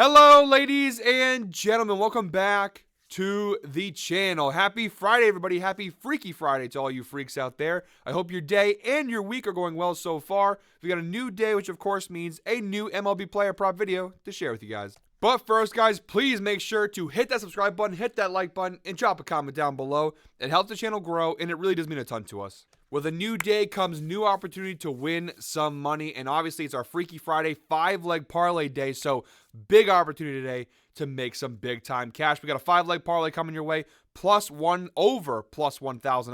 Hello, ladies and gentlemen. Welcome back to the channel. Happy Friday, everybody. Happy Freaky Friday to all you freaks out there. I hope your day and your week are going well so far. We got a new day, which of course means a new MLB Player Prop video to share with you guys. But first, guys, please make sure to hit that subscribe button, hit that like button, and drop a comment down below. It helps the channel grow, and it really does mean a ton to us. With a new day comes new opportunity to win some money, and obviously it's our Freaky Friday 5-leg parlay day, so big opportunity today to make some big time cash. We got a 5-leg parlay coming your way, plus 1,000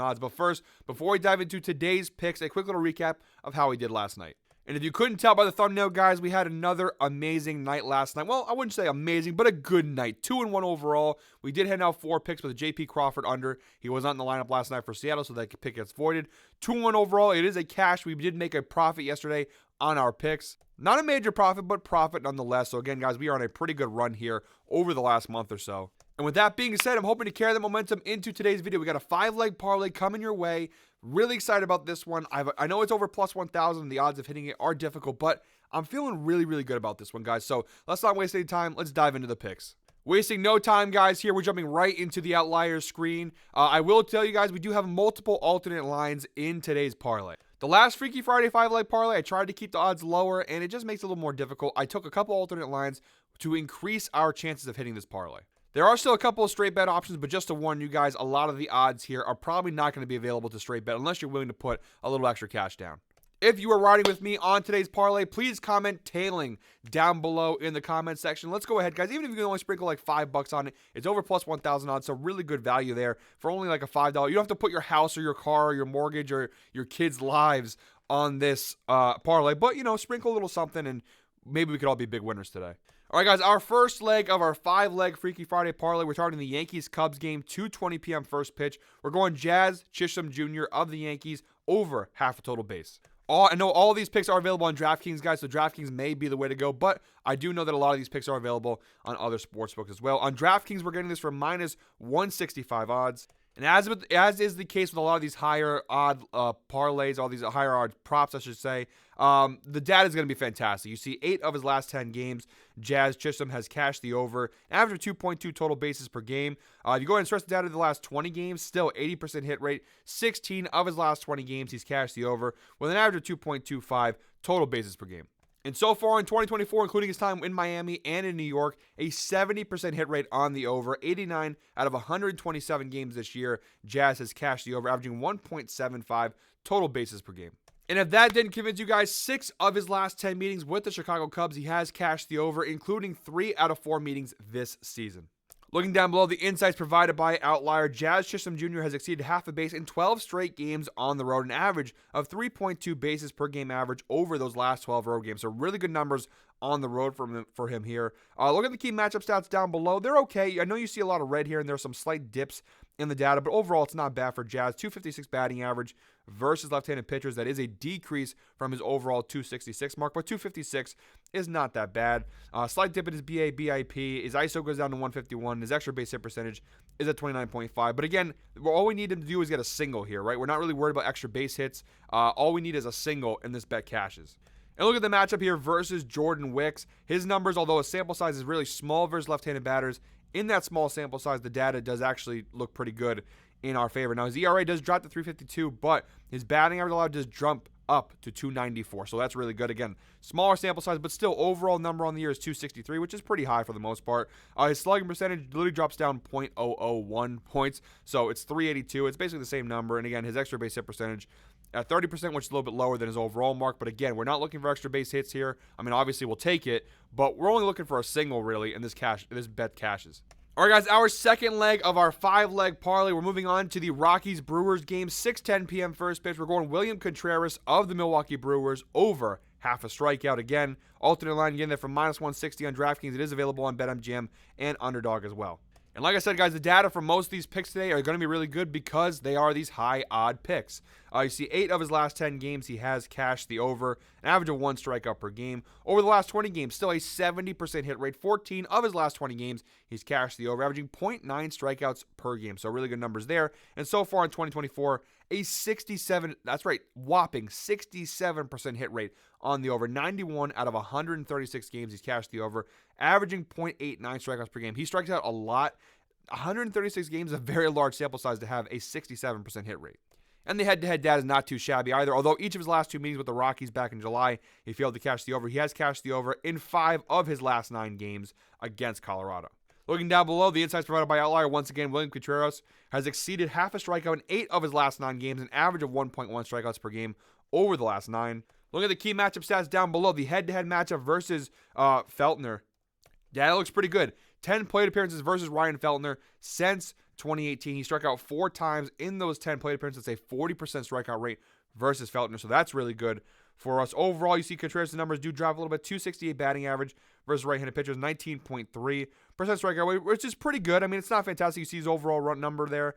odds. But first, before we dive into today's picks, a quick little recap of how we did last night. And if you couldn't tell by the thumbnail, guys, we had another amazing night last night. Well, I wouldn't say amazing, but a good night. 2-1 overall. We did hand out 4 picks with a J.P. Crawford under. He was not in the lineup last night for Seattle, so that pick gets voided. 2-1 overall. It is a cash. We did make a profit yesterday on our picks. Not a major profit, but profit nonetheless. So again, guys, we are on a pretty good run here over the last month or so. And with that being said, I'm hoping to carry that momentum into today's video. We got a 5-leg parlay coming your way. Really excited about this one. I know it's over plus 1,000. The odds of hitting it are difficult, but I'm feeling really good about this one, guys. So let's not waste any time. Let's dive into the picks. Wasting no time, guys, here. We're jumping right into the outliers screen. I will tell you guys, we do have multiple alternate lines in today's parlay. The last Freaky Friday 5-leg parlay, I tried to keep the odds lower, and it just makes it a little more difficult. I took a couple alternate lines to increase our chances of hitting this parlay. There are still a couple of straight bet options, but just to warn you guys, a lot of the odds here are probably not going to be available to straight bet unless you're willing to put a little extra cash down. If you are riding with me on today's parlay, please comment tailing down below in the comment section. Let's go ahead, guys. Even if you can only sprinkle like $5 on it, it's over plus 1,000 odds, so really good value there for only like a $5. You don't have to put your house or your car or your mortgage or your kids' lives on this parlay, but, you know, sprinkle a little something and maybe we could all be big winners today. All right, guys, our first leg of our 5-leg Freaky Friday parlay, we're targeting the Yankees-Cubs game, 2:20 p.m. first pitch. We're going Jazz Chisholm Jr. of the Yankees over half a total base. I know all of these picks are available on DraftKings, guys, so DraftKings may be the way to go, but I do know that a lot of these picks are available on other sportsbooks as well. On DraftKings, we're getting this for minus 165 odds. And as is the case with a lot of these higher odd parlays, all these higher odd props, I should say, the data is going to be fantastic. You see 8 of his last 10 games, Jazz Chisholm has cashed the over, average of 2.2 total bases per game. If you go ahead and stretch the data to the last 20 games, still 80% hit rate. 16 of his last 20 games, he's cashed the over with an average of 2.25 total bases per game. And so far in 2024, including his time in Miami and in New York, a 70% hit rate on the over. 89 out of 127 games this year, Jazz has cashed the over, averaging 1.75 total bases per game. And if that didn't convince you guys, 6 of his last 10 meetings with the Chicago Cubs, he has cashed the over, including 3 out of 4 meetings this season. Looking down below, the insights provided by Outlier, Jazz Chisholm Jr. has exceeded half a base in 12 straight games on the road, an average of 3.2 bases per game average over those last 12 road games. So really good numbers on the road for him here. Look at the key matchup stats down below. They're okay. I know you see a lot of red here, and there's some slight dips in the data, but overall it's not bad for Jazz. 256 batting average versus left-handed pitchers. That is a decrease from his overall 266 mark, but 256 is not that bad. Slight dip in his BA, BIP. His ISO goes down to 151. His extra base hit percentage is at 29.5. But again, all we need him to do is get a single here, right? We're not really worried about extra base hits. All we need is a single, and this bet cashes. And look at the matchup here versus Jordan Wicks. His numbers, although his sample size is really small versus left-handed batters, in that small sample size, the data does actually look pretty good in our favor. Now, his ERA does drop to 3.52, but his batting average allowed does jump up to 2.94, so that's really good. Again, smaller sample size, but still overall number on the year is 263, which is pretty high for the most part. His slugging percentage literally drops down 0.001 points, so it's 382. It's basically the same number, and again, his extra base hit percentage at 30%, which is a little bit lower than his overall mark. But again, we're not looking for extra base hits here. I mean, obviously we'll take it, but we're only looking for a single really, and this bet cashes. All right, guys, our second leg of our 5-leg parlay. We're moving on to the Rockies-Brewers game, 6:10 p.m. first pitch. We're going William Contreras of the Milwaukee Brewers over half a strikeout. Again, alternate line again there from minus 160 on DraftKings. It is available on BetMGM and Underdog as well. And like I said, guys, the data for most of these picks today are going to be really good because they are these high odd picks. You see 8 of his last 10 games, he has cashed the over, an average of 1 strikeout per game. Over the last 20 games, still a 70% hit rate. 14 of his last 20 games, he's cashed the over, averaging 0.9 strikeouts per game. So really good numbers there. And so far in 2024, a 67, that's right, whopping 67% hit rate on the over. 91 out of 136 games, he's cashed the over, averaging 0.89 strikeouts per game. He strikes out a lot. 136 games is a very large sample size to have a 67% hit rate. And the head-to-head data is not too shabby either. Although each of his last 2 meetings with the Rockies back in July, he failed to cash the over. He has cashed the over in 5 of his last 9 games against Colorado. Looking down below, the insights provided by Outlier, once again, William Contreras has exceeded half a strikeout in 8 of his last 9 games, an average of 1.1 strikeouts per game over the last 9. Looking at the key matchup stats down below, the head-to-head matchup versus Feltner. Data looks pretty good. 10 plate appearances versus Ryan Feltner since 2018. He struck out 4 times in those 10 plate appearances. That's a 40% strikeout rate versus Feltner, so that's really good for us. Overall, you see Contreras' numbers do drop a little bit. 268 batting average versus right-handed pitchers, 19.3% strikeout rate, which is pretty good. I mean, it's not fantastic. You see his overall run number there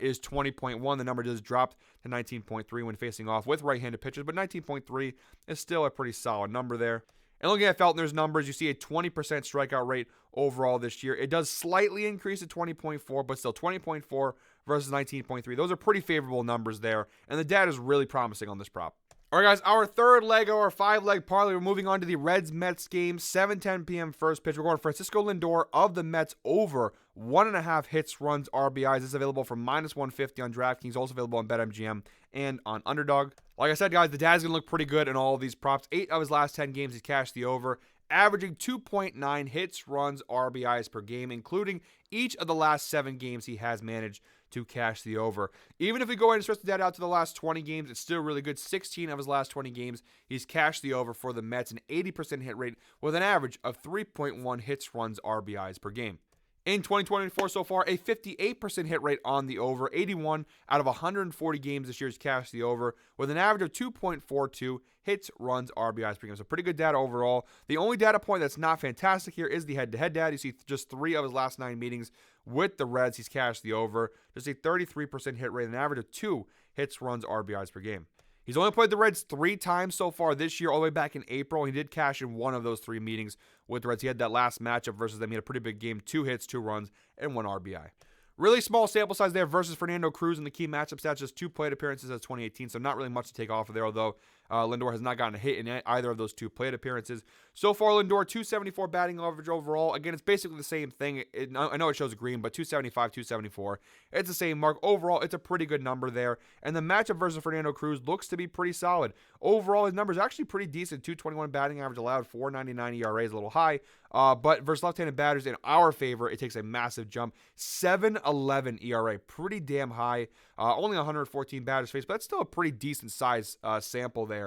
is 20.1. The number does drop to 19.3 when facing off with right-handed pitchers, but 19.3 is still a pretty solid number there. And looking at Feltner's numbers, you see a 20% strikeout rate overall this year. It does slightly increase to 20.4, but still 20.4 versus 19.3. Those are pretty favorable numbers there, and the data is really promising on this prop. All right, guys, our third leg of our 5-leg parlay. We're moving on to the Reds-Mets game, 7:10 p.m. first pitch. We're going Francisco Lindor of the Mets over 1.5 hits, runs, RBIs. This is available for -150 on DraftKings, also available on BetMGM and on Underdog. Like I said, guys, the data's going to look pretty good in all of these props. 8 of his last 10 games, he's cashed the over, averaging 2.9 hits, runs, RBIs per game, including each of the last 7 games he has managed to cash the over. Even if we go ahead and stretch the data out to the last 20 games, it's still really good. 16 of his last 20 games, he's cashed the over for the Mets, an 80% hit rate with an average of 3.1 hits, runs, RBIs per game. In 2024 so far, a 58% hit rate on the over. 81 out of 140 games this year has cashed the over with an average of 2.42 hits, runs, RBIs per game. So pretty good data overall. The only data point that's not fantastic here is the head-to-head data. You see just 3 of his last 9 meetings with the Reds, he's cashed the over. Just a 33% hit rate, an average of 2 hits, runs, RBIs per game. He's only played the Reds 3 times so far this year, all the way back in April. He did cash in 1 of those 3 meetings with the Reds. He had that last matchup versus them. He had a pretty big game, 2 hits, 2 runs, and 1 RBI. Really small sample size there versus Fernando Cruz in the key matchup stats, just 2 plate appearances as 2018, so not really much to take off of there, although Lindor has not gotten a hit in either of those 2 plate appearances. So far, Lindor, 274 batting average overall. Again, it's basically the same thing. I know it shows green, but 275, 274. It's the same mark. Overall, it's a pretty good number there. And the matchup versus Fernando Cruz looks to be pretty solid. Overall, his numbers are actually pretty decent. 221 batting average allowed, 4.99 ERA is a little high. But versus left-handed batters in our favor, it takes a massive jump. 7.11 ERA, pretty damn high. Only 114 batters faced, but that's still a pretty decent size sample there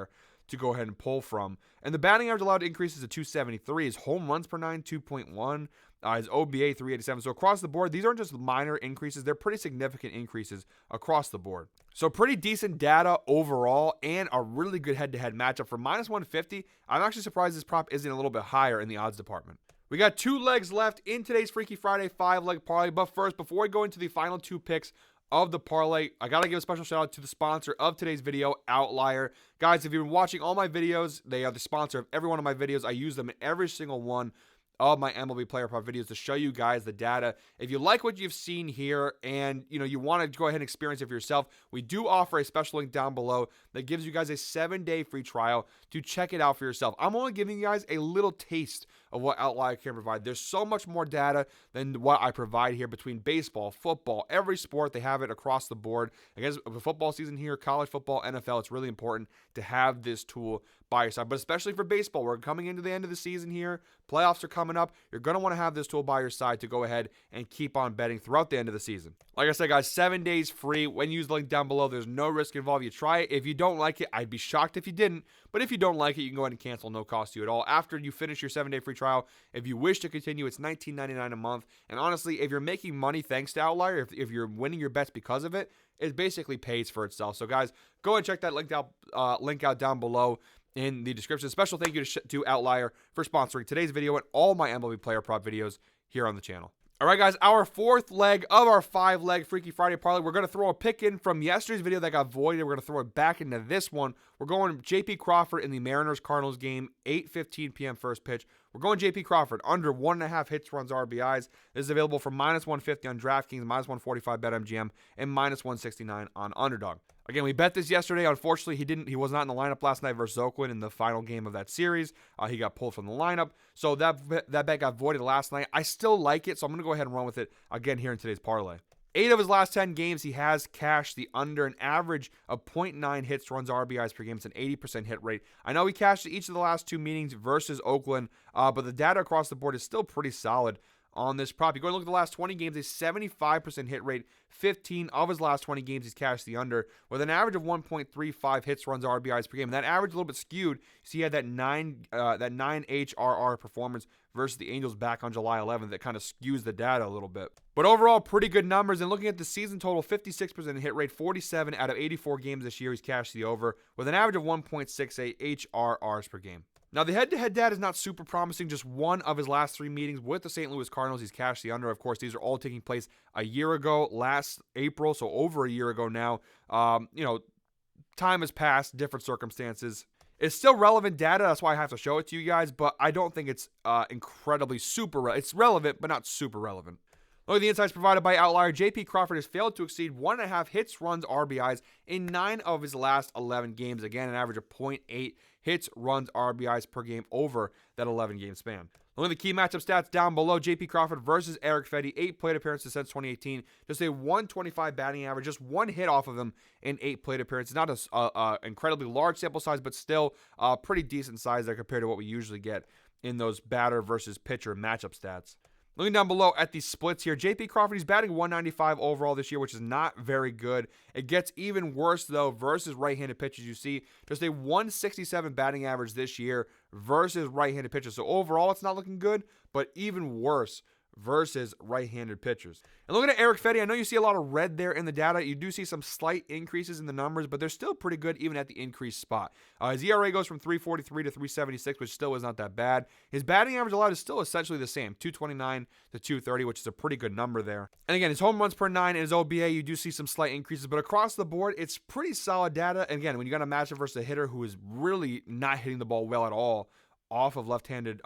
to go ahead and pull from. And the batting average allowed increases to 273. His home runs per 9, 2.1. His OBA, 387. So across the board, these aren't just minor increases. They're pretty significant increases across the board. So pretty decent data overall and a really good head-to-head matchup. For -150, I'm actually surprised this prop isn't a little bit higher in the odds department. We got 2 legs left in today's Freaky Friday 5-leg parlay. But first, before we go into the final 2 picks of the parlay, I gotta give a special shout out to the sponsor of today's video, Outlier. Guys, if you've been watching all my videos, they are the sponsor of every one of my videos. I use them in every single one of my MLB Player Prop videos to show you guys the data. If you like what you've seen here and you want to go ahead and experience it for yourself, we do offer a special link down below that gives you guys a 7-day free trial to check it out for yourself. I'm only giving you guys a little taste of what Outlier can provide. There's so much more data than what I provide here between baseball, football, every sport. They have it across the board. I guess the football season here, college football, NFL, it's really important to have this tool by your side, but especially for baseball. We're coming into the end of the season here. Playoffs are coming up. You're going to want to have this tool by your side to go ahead and keep on betting throughout the end of the season. Like I said, guys, 7 days free. When you use the link down below, there's no risk involved. You try it. If you don't like it, I'd be shocked if you didn't. But if you don't like it, you can go ahead and cancel. No cost to you at all. After you finish your 7-day free trial, if you wish to continue, it's $19.99 a month. And honestly, if you're making money thanks to Outlier, if you're winning your bets because of it, it basically pays for itself. So, guys, go and check that link out down below in the description. Special thank you to Outlier for sponsoring today's video and all my MLB Player Prop videos here on the channel. All right, guys, our fourth leg of our 5-leg Freaky Friday parlay. We're going to throw a pick in from yesterday's video that got voided. We're going to throw it back into this one. We're going J.P. Crawford in the Mariners-Cardinals game, 8:15 p.m. first pitch. We're going J.P. Crawford under 1.5 hits, runs, RBIs. This is available for -150 on DraftKings, -145 BetMGM, and -169 on Underdog. Again, we bet this yesterday. Unfortunately, he was not in the lineup last night versus Oakland in the final game of that series. He got pulled from the lineup. So that bet got voided last night. I still like it, so I'm going to go ahead and run with it again here in today's parlay. 8 of his last 10 games, he has cashed the under, an average of 0.9 hits, runs, RBIs per game. It's an 80% hit rate. I know he cashed each of the last 2 meetings versus Oakland, but the data across the board is still pretty solid on this prop. You go and look at the last 20 games, a 75% hit rate. 15 of his last 20 games, he's cashed the under with an average of 1.35 hits, runs, RBIs per game. And that average a little bit skewed. So he had that 9 HRR performance versus the Angels back on July 11th that kind of skews the data a little bit. But overall, pretty good numbers. And looking at the season total, 56% hit rate, 47 out of 84 games this year, he's cashed the over with an average of 1.68 HRRs per game. Now, the head-to-head data is not super promising. Just 1 of his last 3 meetings with the St. Louis Cardinals, he's cashed the under. Of course, these are all taking place a year ago, last April, so over a year ago now. Time has passed, different circumstances. It's still relevant data. That's why I have to show it to you guys, but I don't think it's incredibly super. It's relevant, but not super relevant. Look at the insights provided by Outlier. J.P. Crawford has failed to exceed 1.5 hits, runs, RBIs in 9 of his last 11 games. Again, an average of 0.8 hits, runs, RBIs per game over that 11-game span. Look at the key matchup stats down below. J.P. Crawford versus Eric Fedde. 8 plate appearances since 2018. Just a 125 batting average. Just 1 hit off of him in 8 plate appearances. Not an incredibly large sample size, but still pretty decent size there compared to what we usually get in those batter versus pitcher matchup stats. Looking down below at the splits here, J.P. Crawford, he's batting 195 overall this year, which is not very good. It gets even worse, though, versus right-handed pitchers. You see just a 167 batting average this year versus right-handed pitchers. So overall, it's not looking good, but even worse versus right-handed pitchers. And looking at Eric Fedde, I know you see a lot of red there in the data. You do see some slight increases in the numbers, but they're still pretty good even at the increased spot. His ERA goes from 3.43 to 3.76, which still is not that bad. His batting average allowed is still essentially the same, 229 to 230, which is a pretty good number there. And again, his home runs per 9 and his OBA, you do see some slight increases, but across the board, it's pretty solid data. And again, when you got a matchup versus a hitter who is really not hitting the ball well at all off of right-handed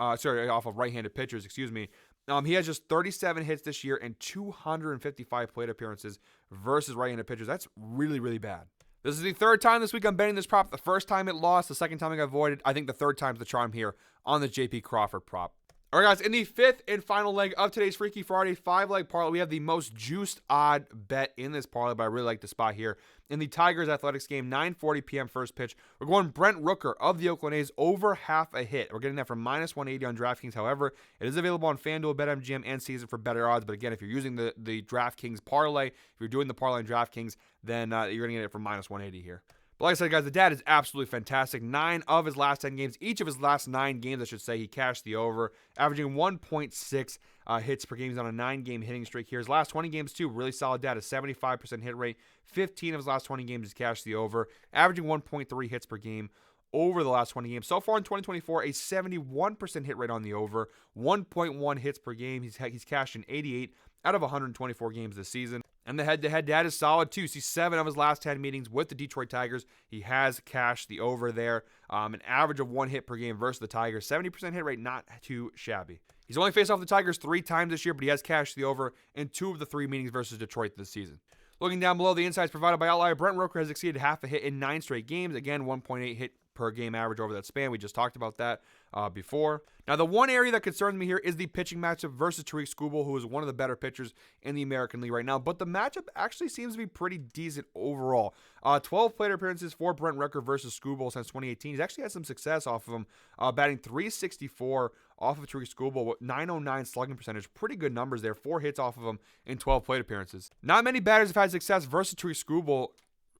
pitchers, he has just 37 hits this year and 255 plate appearances versus right-handed pitchers. That's really, really bad. This is the 3rd time this week I'm betting this prop. The first time it lost, the 2nd time it got voided. I think the 3rd time's the charm here on the J.P. Crawford prop. All right, guys, in the 5th and final leg of today's Freaky Friday 5-leg parlay, we have the most juiced odd bet in this parlay, but I really like the spot here. In the Tigers Athletics game, 9:40 p.m. first pitch, we're going Brent Rooker of the Oakland A's over half a hit. We're getting that from -180 on DraftKings. However, it is available on FanDuel, BetMGM, and Season for better odds. But again, if you're using the DraftKings parlay, if you're doing the parlay on DraftKings, then you're going to get it from -180 here. But like I said, guys, the data is absolutely fantastic. 9 of his last 10 games, each of his last 9 games, I should say, he cashed the over, averaging 1.6 hits per game. He's on a 9-game hitting streak here. His last 20 games, too, really solid data, 75% hit rate. 15 of his last 20 games, he's cashed the over, averaging 1.3 hits per game over the last 20 games. So far in 2024, a 71% hit rate on the over, 1.1 hits per game. He's cashed in 88 out of 124 games this season. And the head-to-head data is solid, too. See, 7 of his last 10 meetings with the Detroit Tigers, he has cashed the over there. An average of 1 hit per game versus the Tigers. 70% hit rate, not too shabby. He's only faced off the Tigers 3 times this year, but he has cashed the over in 2 of the 3 meetings versus Detroit this season. Looking down below, the insights provided by Outlier, Brent Rooker has exceeded half a hit in 9 straight games. Again, 1.8 hit per game average over that span. We just talked about that before. Now, the one area that concerns me here is the pitching matchup versus Tariq Skubal, who is one of the better pitchers in the American League right now. But the matchup actually seems to be pretty decent overall. 12 plate appearances for Brent Rooker versus Skubal since 2018. He's actually had some success off of him, batting .364 off of Tariq Skubal with .909 slugging percentage. Pretty good numbers there. 4 hits off of him in 12 plate appearances. Not many batters have had success versus Tariq Skubal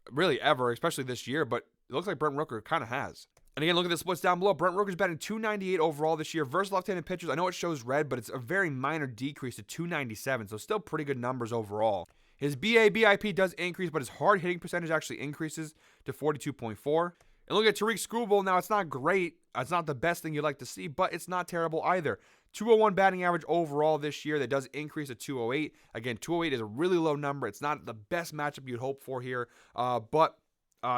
really ever, especially this year, but it looks like Brent Rooker kind of has. And again, look at the splits down below. Brent Rooker's batting .298 overall this year versus left-handed pitchers. I know it shows red, but it's a very minor decrease to .297, so still pretty good numbers overall. His BIP does increase, but his hard hitting percentage actually increases to 42.4. And look at Tariq Skubal. Now, it's not great. It's not the best thing you'd like to see, but it's not terrible either. 201 batting average overall this year. That does increase to 208. Again, 208 is a really low number. It's not the best matchup you'd hope for here, but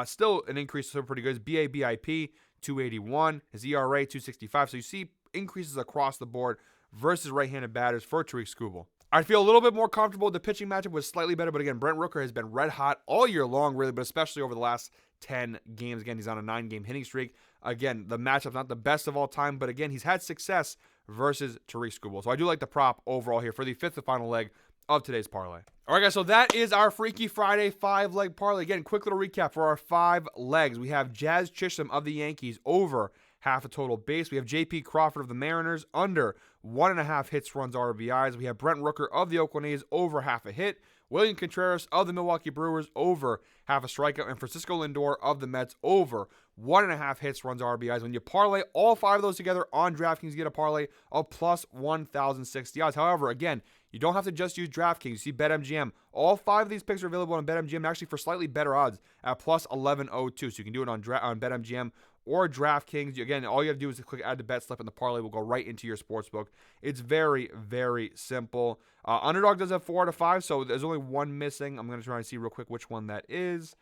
still an increase, so pretty good. His BABIP, 281. His ERA, 265. So you see increases across the board versus right-handed batters for Tariq Skubal. I feel a little bit more comfortable. The pitching matchup was slightly better, but again, Brent Rooker has been red hot all year long, really, but especially over the last 10 games. Again, he's on a 9-game hitting streak. Again, the matchup's not the best of all time, but again, he's had success versus Tariq Skubal. So I do like the prop overall here for the fifth and final leg of today's parlay. All right, guys, so that is our Freaky Friday 5-leg parlay. Again, quick little recap for our 5 legs. We have Jazz Chisholm of the Yankees over half a total base. We have J.P. Crawford of the Mariners under 1.5 hits, runs, RBIs. We have Brent Rooker of the Oakland A's over half a hit. William Contreras of the Milwaukee Brewers over half a strikeout. And Francisco Lindor of the Mets over 1.5 hits, runs, RBIs. When you parlay all 5 of those together on DraftKings, you get a parlay of plus 1,060 odds. However, again, you don't have to just use DraftKings. You see BetMGM. All 5 of these picks are available on BetMGM, actually for slightly better odds at plus 1102. So you can do it on BetMGM or DraftKings. Again, all you have to do is click add to bet slip, and the parlay will go right into your sportsbook. It's very, very simple. Underdog does have 4 out of 5, so there's only one missing. I'm going to try and see real quick which one that is.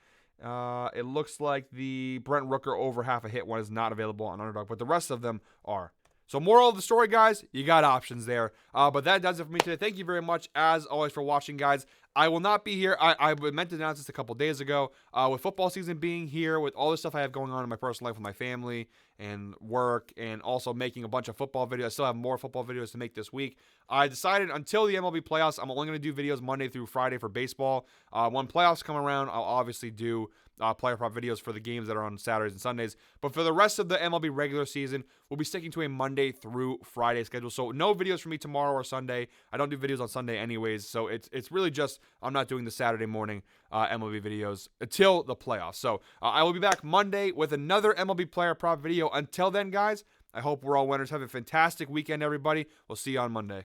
It looks like the Brent Rooker over half a hit one is not available on Underdog, but the rest of them are. So moral of the story, guys, you got options there. But that does it for me today. Thank you very much, as always, for watching, guys. I will not be here. I meant to announce this a couple days ago. With football season being here, with all the stuff I have going on in my personal life with my family and work, and also making a bunch of football videos. I still have more football videos to make this week. I decided until the MLB playoffs, I'm only going to do videos Monday through Friday for baseball. When playoffs come around, I'll obviously do player prop videos for the games that are on Saturdays and Sundays. But for the rest of the MLB regular season, we'll be sticking to a Monday through Friday schedule. So no videos for me tomorrow or Sunday. I don't do videos on Sunday anyways. So it's really just I'm not doing the Saturday morning MLB videos until the playoffs. So I will be back Monday with another MLB player prop video. Until then, guys, I hope we're all winners. Have a fantastic weekend, everybody. We'll see you on Monday.